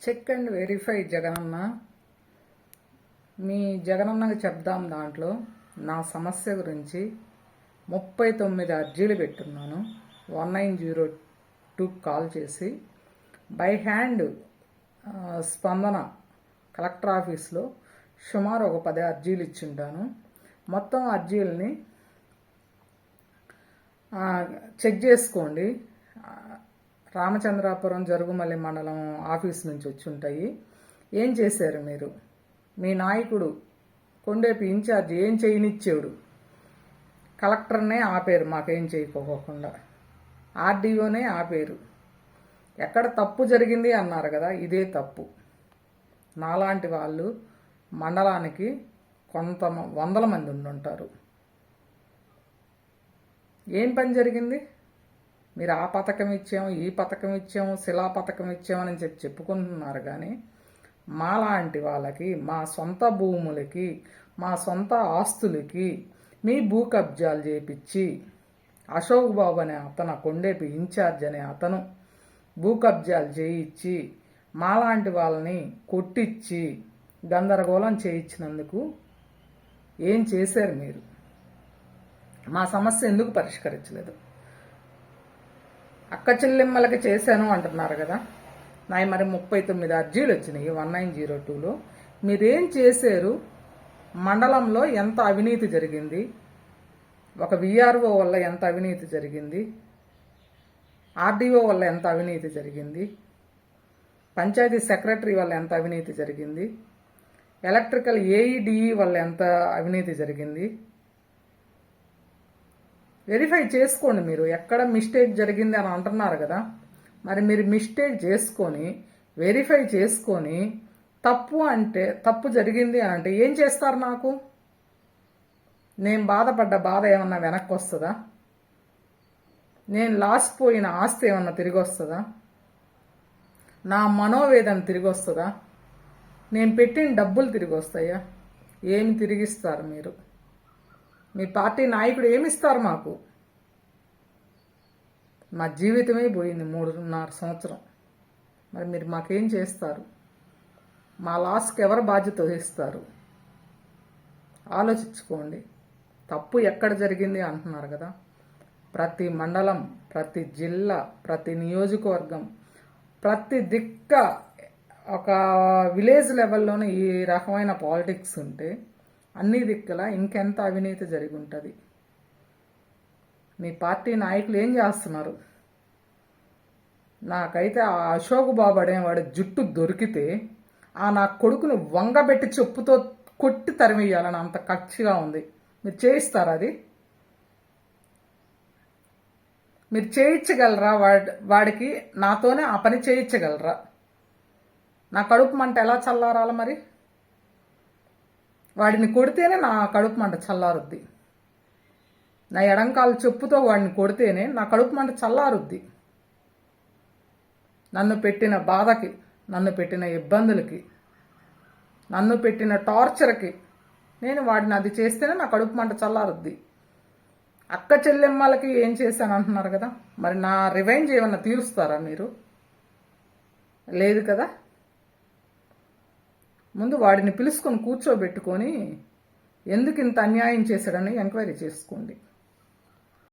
Check and verify Jagananna. మీ జగనన్నకి చెప్దాం దాంట్లో నా సమస్య గురించి 39 అర్జీలు పెట్టున్నాను. 1902 కాల్ చేసి బై హ్యాండ్ స్పందన కలెక్టర్ ఆఫీస్లో సుమారు ఒక 10 అర్జీలు ఇచ్చింటాను. మొత్తం అర్జీలని చెక్ చేసుకోండి. రామచంద్రాపురం జరుగుమల్లి మండలం ఆఫీస్ నుంచి వచ్చి ఉంటాయి. ఏం చేశారు మీరు? మీ నాయకుడు కొండేపి ఇన్ఛార్జ్ ఏం చేయనిచ్చాడు? కలెక్టర్నే ఆపేరు, మాకేం చేయకోకుండా. ఆర్డీఓనే ఆపేరు. ఎక్కడ తప్పు జరిగింది అన్నారు కదా, ఇదే తప్పు. నాలాంటి వాళ్ళు మండలానికి కొంత వందల మంది ఉండుంటారు. ఏం పని జరిగింది? మీరు ఆ పథకం ఇచ్చాము, ఈ పథకం ఇచ్చాము, శిలా పథకం ఇచ్చామని చెప్పుకుంటున్నారు. కానీ మాలాంటి వాళ్ళకి, మా సొంత భూములకి, మా సొంత ఆస్తులకి మీ భూ కబ్జాలు చేపించి, అశోక్ బాబు అనే అతను, కొండేపి ఇన్ఛార్జ్ అనే అతను భూ కబ్జాలు చేయించి మాలాంటి వాళ్ళని కొట్టించి గందరగోళం చేయించినందుకు ఏం చేశారు మీరు? మా సమస్య ఎందుకు పరిష్కరించలేదు? అక్క చెల్లెమ్మలకి చేశాను అంటున్నారు కదా, నాయి మరి 39 అర్జీలు వచ్చినాయి 1902లో. మీరేం చేశారు? మండలంలో ఎంత అవినీతి జరిగింది? ఒక విఆర్ఓ వల్ల ఎంత అవినీతి జరిగింది? ఆర్డీఓ వల్ల ఎంత అవినీతి జరిగింది? పంచాయతీ సెక్రటరీ వల్ల ఎంత అవినీతి జరిగింది? ఎలక్ట్రికల్ ఏఈడిఈ వల్ల ఎంత అవినీతి జరిగింది? వెరిఫై చేసుకోండి. మీరు ఎక్కడ మిస్టేక్ జరిగింది అని అంటున్నారు కదా, మరి మీరు మిస్టేక్ చేసుకొని వెరిఫై చేసుకొని తప్పు జరిగింది అని అంటే ఏం చేస్తారు? నాకు నేను బాధపడ్డ బాధ ఏమన్నా వెనక్కి వస్తుందా? నేను లాస్ పోయిన ఆస్తి ఏమన్నా తిరిగి వస్తుందా? నా మనోవేదన తిరిగి వస్తుందా? నేను పెట్టిన డబ్బులు తిరిగి వస్తాయా? ఏమి తిరిగిస్తారు మీరు? మీ పార్టీ నాయకుడు ఏమిస్తారు మాకు? మా జీవితమే పోయింది 3.5 సంవత్సరం. మరి మీరు మాకేం చేస్తారు? మా లాస్కి ఎవరు బాధ్యత వహిస్తారు? ఆలోచించుకోండి. తప్పు ఎక్కడ జరిగింది అంటున్నారు కదా, ప్రతి మండలం, ప్రతి జిల్లా, ప్రతి నియోజకవర్గం, ప్రతి దిక్క ఒక విలేజ్ లెవెల్లోనే ఈ రకమైన పాలిటిక్స్ ఉంటే అన్ని దిక్కుల ఇంకెంత అవినీతి జరిగి ఉంటుంది? మీ పార్టీ నాయకులు ఏం చేస్తున్నారు? నాకైతే ఆ అశోక్ బాబు అనేవాడు జుట్టు దొరికితే నా కొడుకుని వంగబెట్టి చెప్పుతో కొట్టి తరిమేయాలని అంత కక్షగా ఉంది. మీరు చేయిస్తారా? అది మీరు చేయించగలరా? వాడికి నాతోనే ఆ పని చేయించగలరా? నా కడుపు మంట ఎలా చల్లారాలి? మరి వాడిని కొడితేనే నా కడుపు మంట చల్లారుద్ది. నా ఎడంకాలు చెప్పుతో వాడిని కొడితేనే నా కడుపు మంట చల్లారుద్ది. నన్ను పెట్టిన బాధకి, నన్ను పెట్టిన ఇబ్బందులకి, నన్ను పెట్టిన టార్చర్కి నేను వాడిని అది చేస్తేనే నా కడుపు మంట చల్లారుద్ది. అక్క చెల్లెమ్మలకి ఏం చేశాను అంటున్నారు కదా, మరి నా రివెంజ్ ఏమన్నా తీరుస్తారా మీరు? లేదు కదా. ముందు వాడిని పిలుచుకొని కూర్చోబెట్టుకొని ఎందుకు ఇంత అన్యాయం చేశాడని ఎంక్వైరీ చేసుకోండి.